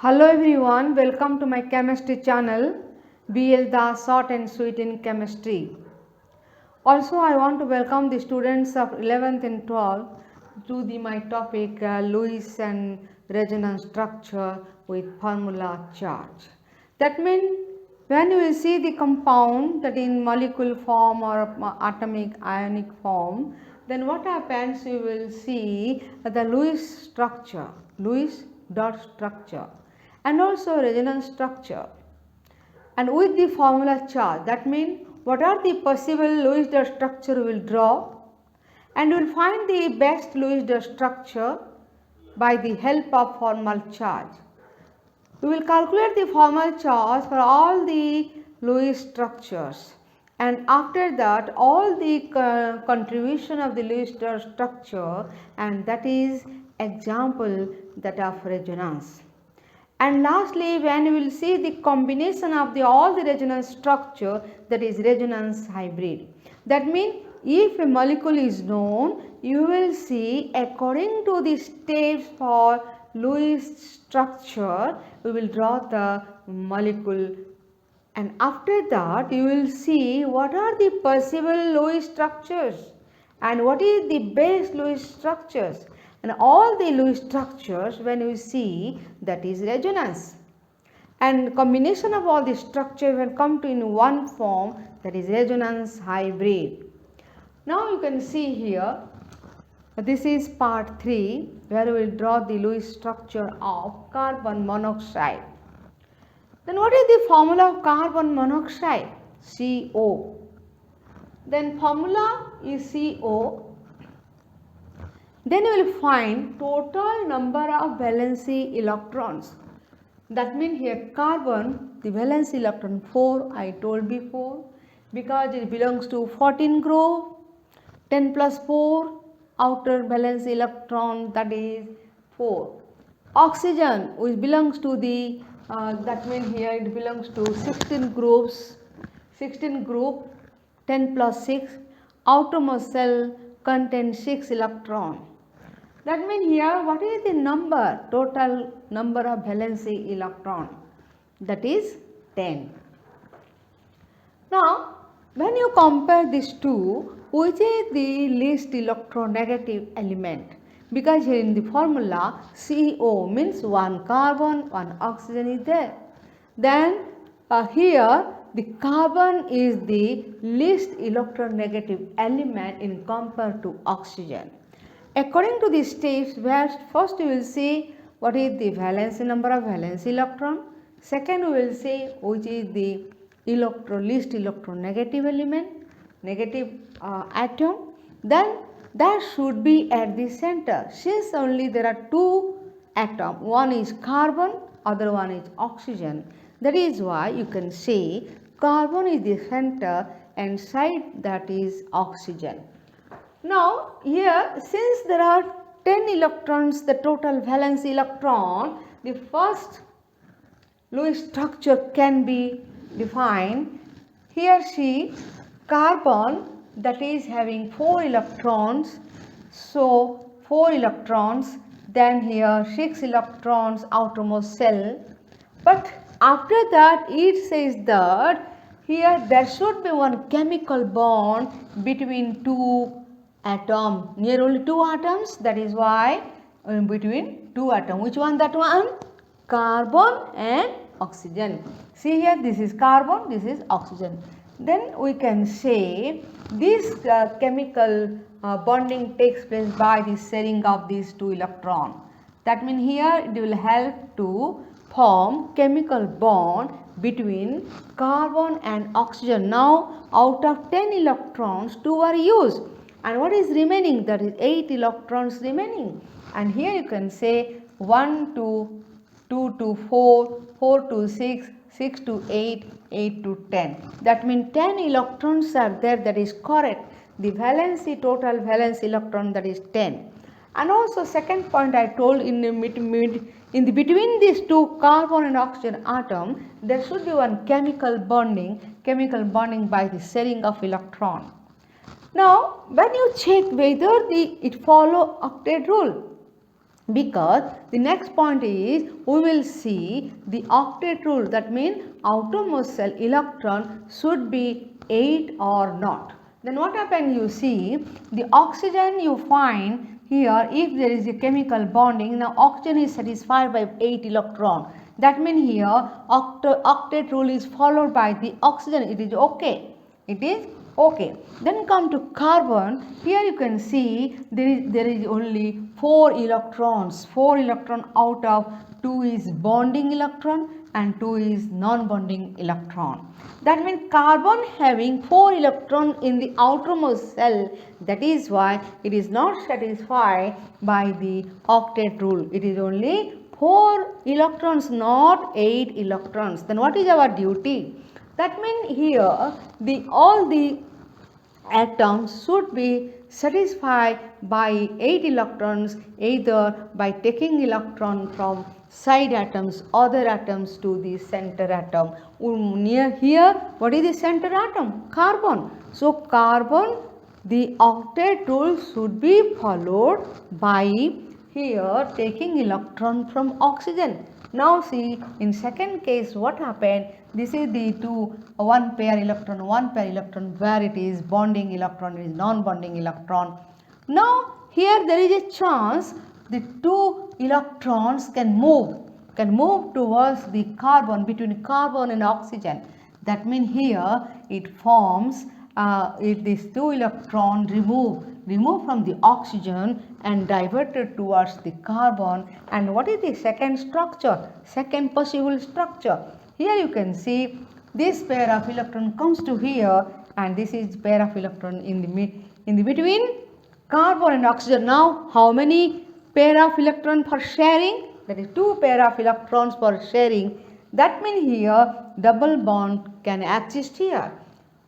Hello everyone, welcome to my chemistry channel BL Das Short and Sweet in Chemistry. Also, I want to welcome the students of 11th and 12th to my topic Lewis and resonance structure with formula charge. That means when you will see the compound that in molecule form or atomic ionic form, then what happens, you will see the Lewis structure, Lewis dot structure, and also resonance structure, and with the formula charge. That means what are the possible Lewis dot structure we will draw, and we will find the best Lewis dot structure by the help of formal charge. We will calculate the formal charge for all the Lewis structures, and after that all the contribution of the Lewis dot structure, and that is example that of resonance. And lastly, when you will see the combination of all the resonance structure, that is resonance hybrid. That means if a molecule is known, you will see according to the steps for Lewis structure, we will draw the molecule, and after that you will see what are the possible Lewis structures and what is the best Lewis structures, and all the Lewis structures when you see, that is resonance, and combination of all the structure when come to in one form, that is resonance hybrid. Now you can see here, this is part 3 where we will draw the Lewis structure of carbon monoxide. Then what is the formula of carbon monoxide? CO. Then formula is CO. Then you will find total number of valency electrons. That means here carbon, the valence electron 4 I told before, because it belongs to 14 group, 10 plus 4 outer valence electron, that is 4. Oxygen which belongs to the that means here it belongs to 16 groups, 16 group, 10 plus 6, outermost cell contains 6 electron. That means here what is the number, total number of valency electron, that is 10. Now when you compare these two, which is the least electronegative element? Because here in the formula CO means one carbon, one oxygen is there. Then here the carbon is the least electronegative element in compared to oxygen. According to the steps, where first we will see what is the valence number of valence electron. Second we will see which is the least electronegative element, negative atom. Then that should be at the center. Since only there are two atoms, one is carbon, other one is oxygen. That is why you can say carbon is the center and side that is oxygen. Now here, since there are 10 electrons, the total valence electron, the first Lewis structure can be defined. Here see carbon, that is having 4 electrons, so 4 electrons, then here 6 electrons outermost cell, but after that it says that here there should be one chemical bond between two atoms, near only 2 atoms, that is why between 2 atoms. Which one that one? Carbon and oxygen. See here, this is carbon, this is oxygen. Then we can say this chemical bonding takes place by the sharing of these 2 electrons. That means here it will help to form chemical bond between carbon and oxygen. Now out of 10 electrons, 2 are used, and what is remaining? That is 8 electrons remaining. And here you can say 1 to 2 to 4, 4 to 6, 6 to 8, 8 to 10. That means 10 electrons are there, that is correct. The valency, total valence electron, that is 10. And also second point I told, in the between these two carbon and oxygen atom, there should be one chemical bonding by the sharing of electron. Now when you check whether it follow octet rule, because the next point is we will see the octet rule, that means outermost shell electron should be 8 or not. Then what happens, you see the oxygen you find here, if there is a chemical bonding, now oxygen is satisfied by 8 electron. That means here octet rule is followed by the oxygen, it is okay. It is okay. Then come to carbon. Here you can see there is only 4 electrons. 4 electron out of 2 is bonding electron and 2 is non-bonding electron. That means carbon having 4 electron in the outermost shell. That is why it is not satisfied by the octet rule. It is only 4 electrons, not 8 electrons. Then what is our duty? That means here all the atoms should be satisfied by 8 electrons, either by taking electron from side atoms, other atoms to the center atom. Near here, what is the center atom? Carbon. So carbon, the octet rule should be followed by here taking electron from oxygen. Now see, in second case what happened, this is the one pair electron where it is bonding electron, it is non-bonding electron. Now here there is a chance the 2 electrons can move towards the carbon, between carbon and oxygen. That means here it forms if this 2 electron remove from the oxygen and diverted towards the carbon. And what is the second structure, second possible structure? Here you can see this pair of electron comes to here, and this is pair of electron in the between carbon and oxygen. Now how many pair of electron for sharing? That is 2 pair of electrons for sharing. That means here double bond can exist here.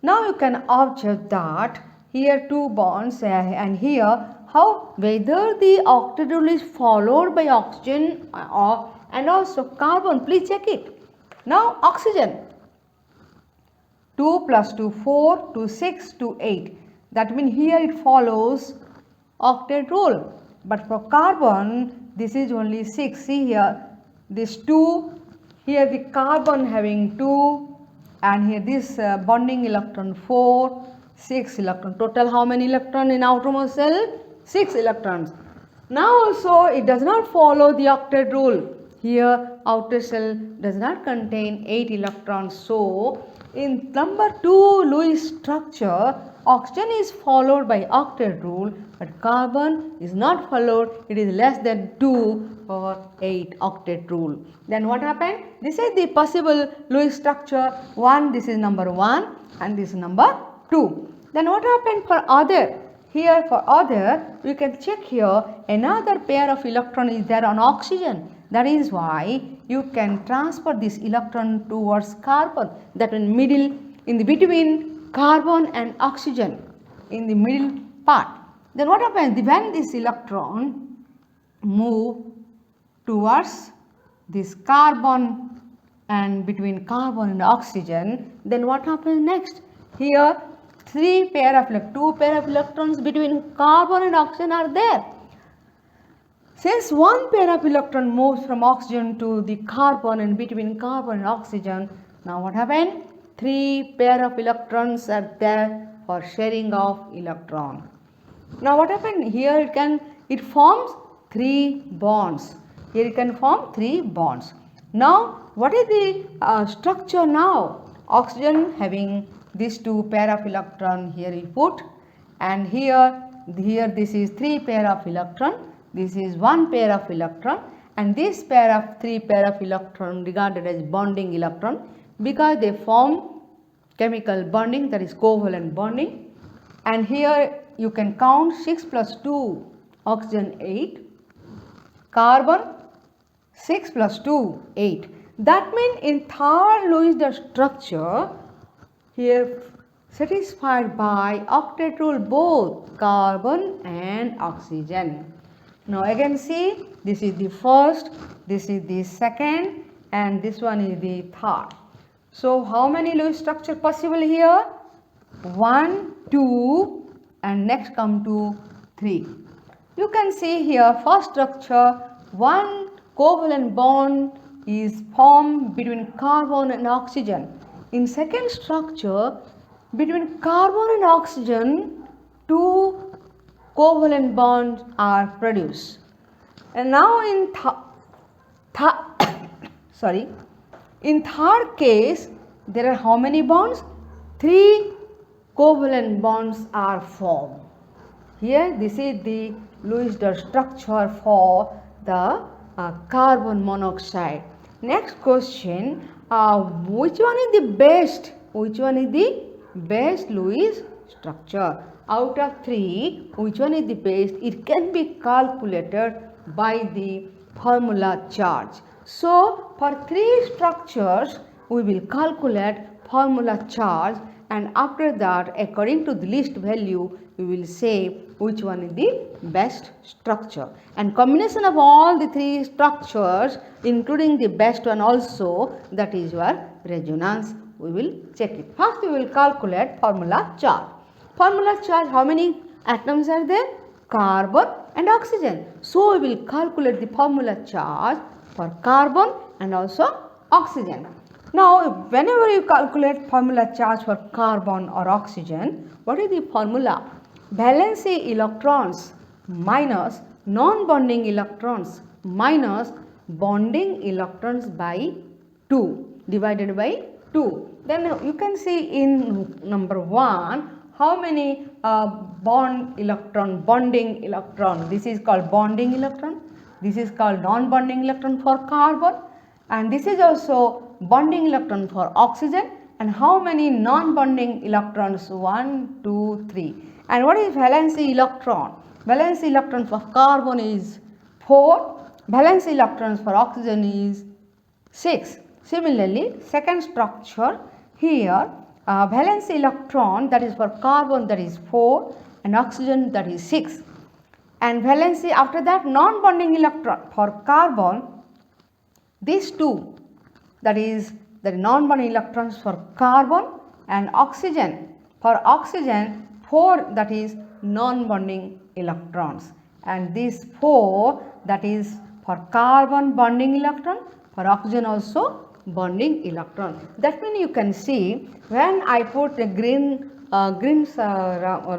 Now you can observe that here 2 bonds and here how whether the octet rule is followed by oxygen and also carbon. Please check it. Now oxygen 2 plus 2 4 to 6 to 8. That means here it follows octet rule. But for carbon this is only 6. See here this 2, here the carbon having 2, and here this bonding electron 4, 6 electron. Total how many electron in outermost shell? 6 electrons. Now also it does not follow the octet rule. Here outer shell does not contain 8 electrons. So in number 2 Lewis structure, oxygen is followed by octet rule, but carbon is not followed. It is less than 2 for 8 octet rule. Then what happened? This is the possible Lewis structure. This is number 1 and this is number 2. Then what happened for other? Here for other, we can check here another pair of electron is there on oxygen. That is why you can transfer this electron towards carbon, that in middle, in the between carbon and oxygen, in the middle part. Then what happens when this electron move towards this carbon and between carbon and oxygen, then what happens next? Here 2 pair of electrons between carbon and oxygen are there. Since 1 pair of electron moves from oxygen to the carbon and between carbon and oxygen, now what happened? 3 pair of electrons are there for sharing of electron. Now what happened? Here it forms 3 bonds. Here it can form 3 bonds. Now what is the structure now? Oxygen having these 2 pair of electron here we put, and here this is 3 pair of electron, this is 1 pair of electron, and this 3 pair of electron regarded as bonding electron because they form chemical bonding, that is covalent bonding. And here you can count 6 plus 2 oxygen 8, carbon 6 plus 2 8. That means in third Lewis the structure here satisfied by octet rule both carbon and oxygen. Now again see, this is the first, this is the second, and this one is the third. So how many Lewis structure possible here? 1, 2 and next come to 3. You can see here first structure, one covalent bond is formed between carbon and oxygen. In second structure, between carbon and oxygen, two covalent bonds are produced. And now in sorry, in third case, there are how many bonds? 3 covalent bonds are formed. Here this is the Lewis dot structure for the carbon monoxide. Next question, which one is the best? Which one is the best Lewis structure? Out of 3, which one is the best? It can be calculated by the formula charge. So for 3 structures we will calculate formula charge, and after that according to the list value we will say which one is the best structure, and combination of all the 3 structures including the best one also, that is your resonance. We will check it. First we will calculate formula charge. Formula charge, how many atoms are there? Carbon and oxygen. So we will calculate the formula charge for carbon and also oxygen. Now whenever you calculate formula charge for carbon or oxygen, what is the formula? Valency electrons minus non-bonding electrons minus bonding electrons by 2 divided by 2. Then you can see in number 1 how many bonding electron. This is called bonding electron. This is called non-bonding electron for carbon, and this is also bonding electron for oxygen. And how many non-bonding electrons? 1, 2, 3. And what is valency electron? Valency electron for carbon is 4. Valency electrons for oxygen is 6. Similarly, second structure here, valency electron, that is for carbon, that is 4, and oxygen, that is 6. And valency, after that, non-bonding electron for carbon, these 2, that is the non-bonding electrons for carbon, and oxygen, for oxygen 4, that is non-bonding electrons, and these 4, that is for carbon bonding electron, for oxygen also bonding electron. That means you can see when I put the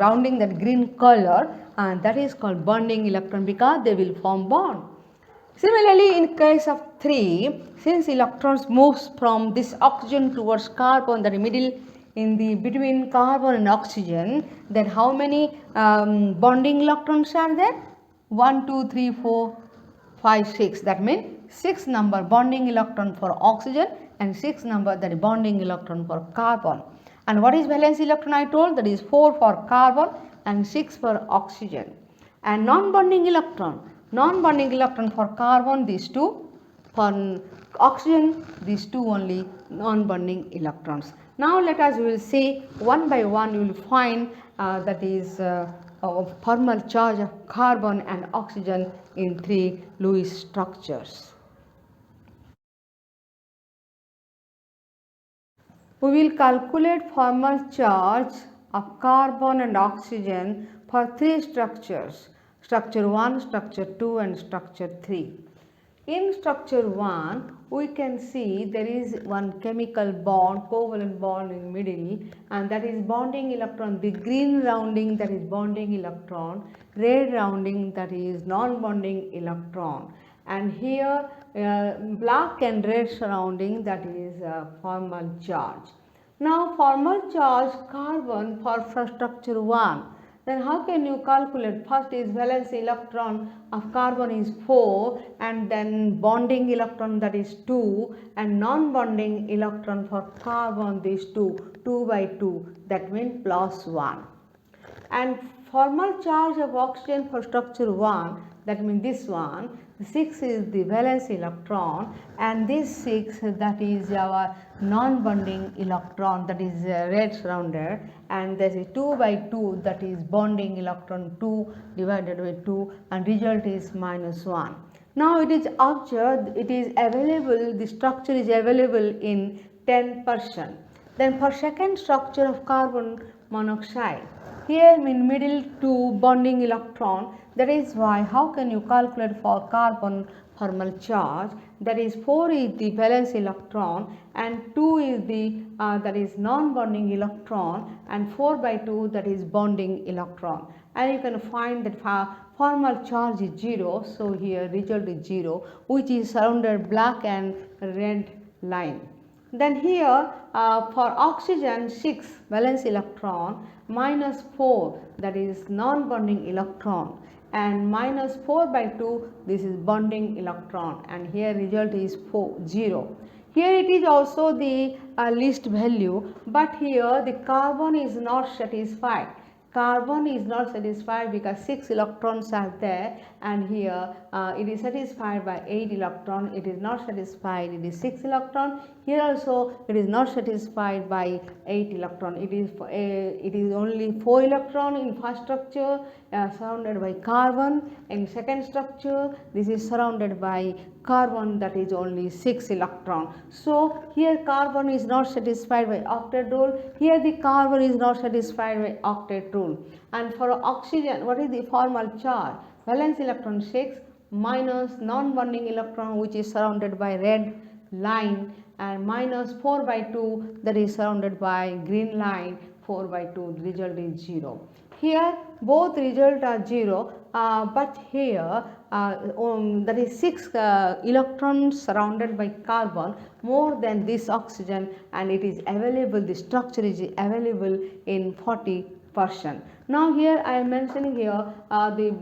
rounding that green color, and that is called bonding electron because they will form bond. Similarly, in case of 3, since electrons moves from this oxygen towards carbon, that is middle in the between carbon and oxygen, then how many bonding electrons are there? 1, 2, 3, 4, 5, 6. That means 6 number bonding electron for oxygen and 6 number, that is bonding electron for carbon. And what is valence electron? I told that is 4 for carbon and 6 for oxygen. And non-bonding electron for carbon, these 2, for oxygen these 2 only non-bonding electrons. Now let us, we will see one by one, you will find that is thermal charge of carbon and oxygen in 3 Lewis structures. We will calculate thermal charge of carbon and oxygen for 3 structures, structure 1, structure 2 and structure 3. In structure 1, we can see there is one chemical bond, covalent bond in middle, and that is bonding electron. The green rounding, that is bonding electron, red rounding, that is non-bonding electron, and here black and red surrounding, that is thermal charge. Now thermal charge carbon for structure 1. Then how can you calculate? First is valence electron of carbon is 4, and then bonding electron, that is 2, and non-bonding electron for carbon, these 2 by 2, that means plus 1. And thermal charge of oxygen for structure 1, that means this one, 6 is the valence electron, and this 6, that is our non-bonding electron, that is red surrounded, and there is 2 by 2, that is bonding electron, 2 divided by 2, and result is minus 1. Now it is observed, it is available, the structure is available in 10%. Then for second structure of carbon monoxide, here in middle 2 bonding electron. That is why how can you calculate for carbon thermal charge? That is 4 is the valence electron and 2 is the that is non-bonding electron and 4 by 2 that is bonding electron. And you can find that formal charge is 0. So here result is 0, which is surrounded black and red line. Then here for oxygen 6 valence electron minus 4 that is non-bonding electron and minus 4 by 2 this is bonding electron, and here result is 0. Here it is also the least value, but here the carbon is not satisfied. Carbon is not satisfied because 6 electrons are there, and here it is satisfied by 8 electron. It is not satisfied, it is 6 electron. Here also it is not satisfied by 8 electron. It is only 4 electron in first structure surrounded by carbon. In second structure this is surrounded by carbon, that is only 6 electron. So here carbon is not satisfied by octet rule. Here the carbon is not satisfied by octet rule. And for oxygen, what is the formal charge? Valence electron 6 minus non-bonding electron, which is surrounded by red line, and minus 4 by 2 that is surrounded by green line. 4 by 2 result is 0. Here both result are 0, but here that is 6 electrons surrounded by carbon more than this oxygen, and it is available, the structure is available in 40%. Now here I am mentioning here the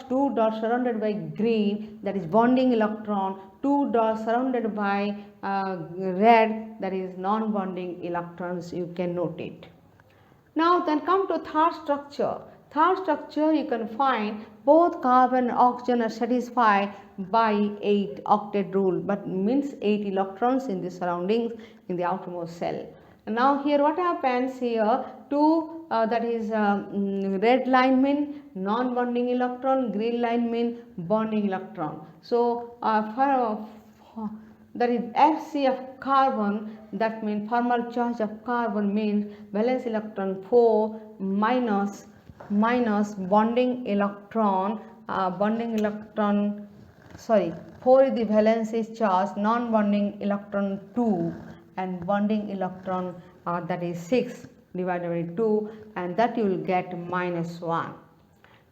two dots surrounded by green, that is bonding electron, 2 dots surrounded by red, that is non-bonding electrons. You can note it. Now then come to third structure. Third structure you can find both carbon and oxygen are satisfied by 8 octet rule, but means 8 electrons in the surroundings in the outermost cell. And now here what happens here, two that is red line mean non-bonding electron, green line mean bonding electron. So that is Fc of carbon, that means formal charge of carbon means valence electron 4 minus bonding electron 4 is the valence charge, non-bonding electron 2 and bonding electron that is 6 divided by 2, and that you will get minus 1.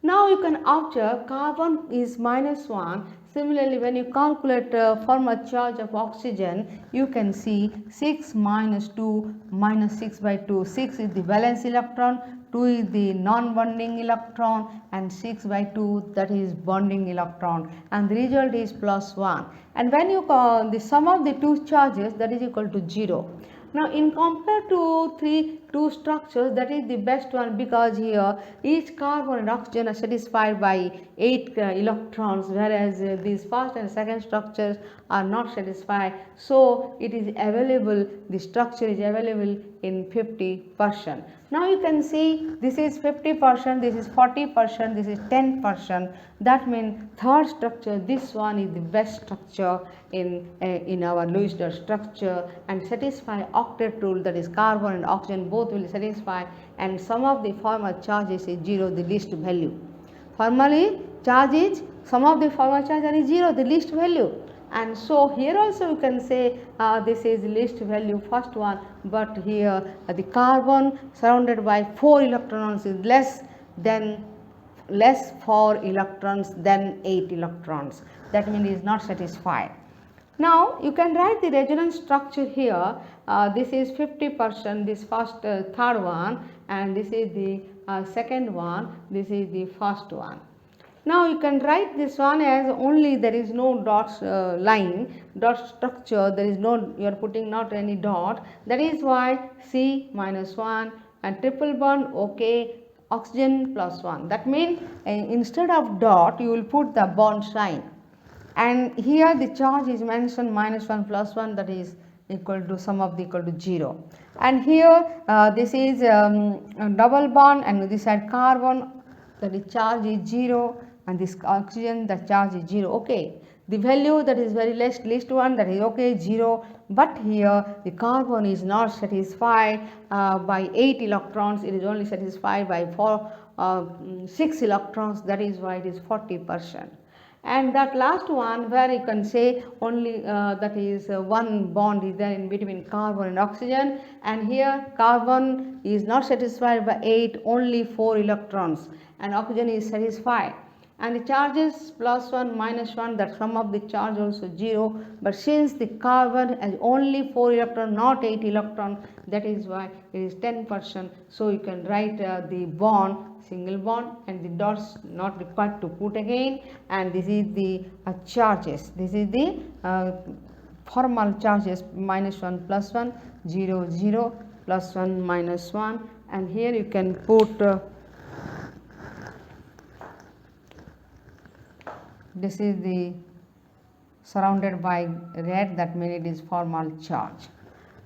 Now you can observe carbon is minus 1. Similarly, when you calculate formal charge of oxygen, you can see 6 minus 2 minus 6 by 2. 6 is the valence electron, 2 is the non-bonding electron, and 6 by 2 that is bonding electron, and the result is plus 1. And when you the sum of the two charges, that is equal to 0. Now in compared to two structures, that is the best one, because here each carbon and oxygen are satisfied by 8 electrons, whereas these first and second structures are not satisfied. So it is available, the structure is available in 50%. Now you can see this is 50%, this is 40%, this is 10%. That means third structure, this one is the best structure in our Lewis-Dot structure, and satisfy octet rule, that is carbon and oxygen both will satisfy, and sum of the formal charges is 0, the least value. Formally charge is sum of the formal charge is 0, the least value. And so here also you can say this is least value first one, but here the carbon surrounded by 4 electrons is less 4 electrons than 8 electrons. That means it is not satisfied. Now you can write the resonance structure here. This is 50%, this first third one, and this is the second one, this is the first one. Now you can write this one as only there is no dot line, dot structure, there is no, you are putting not any dot, that is why C minus 1 and triple bond OK, oxygen plus 1. That means instead of dot you will put the bond sign, and here the charge is mentioned minus 1 plus 1, that is equal to sum of the equal to 0. And here this is double bond, and this side carbon, that is charge is 0, and this oxygen the charge is 0. Okay, the value that is very least one, that is okay, 0, but here the carbon is not satisfied by 8 electrons, it is only satisfied by 6 electrons, that is why it is 40%. And that last one where you can say only that is one bond is there in between carbon and oxygen, and here carbon is not satisfied by 8, only 4 electrons, and oxygen is satisfied. And the charges +1 -1, that sum of the charge also 0, but since the carbon has only 4 electron, not 8 electron, that is why it is 10%. So you can write the bond, single bond, and the dots not required to put again, and this is the charges, this is the formal charges, -1 +1, 0 0, +1 -1, and here you can put this is the surrounded by red, that means it is formal charge.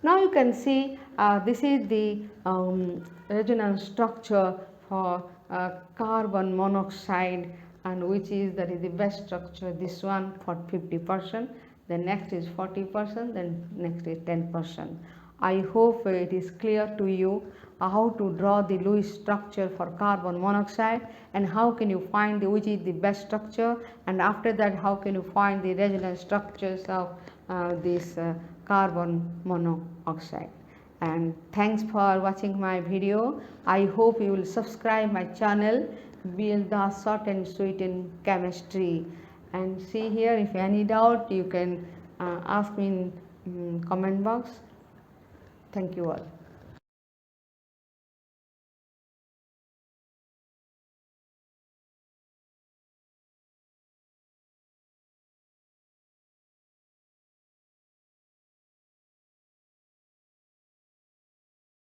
Now you can see this is the resonance structure for carbon monoxide, and which is that is the best structure, this one for 50%, then next is 40%, then next is 10%. I hope it is clear to you how to draw the Lewis structure for carbon monoxide, and how can you find which is the best structure, and after that how can you find the resonance structures of this carbon monoxide. And thanks for watching my video. I hope you will subscribe my channel, BL Das Short and Sweet in Chemistry. And see here, if any doubt you can ask me in comment box. Thank you all.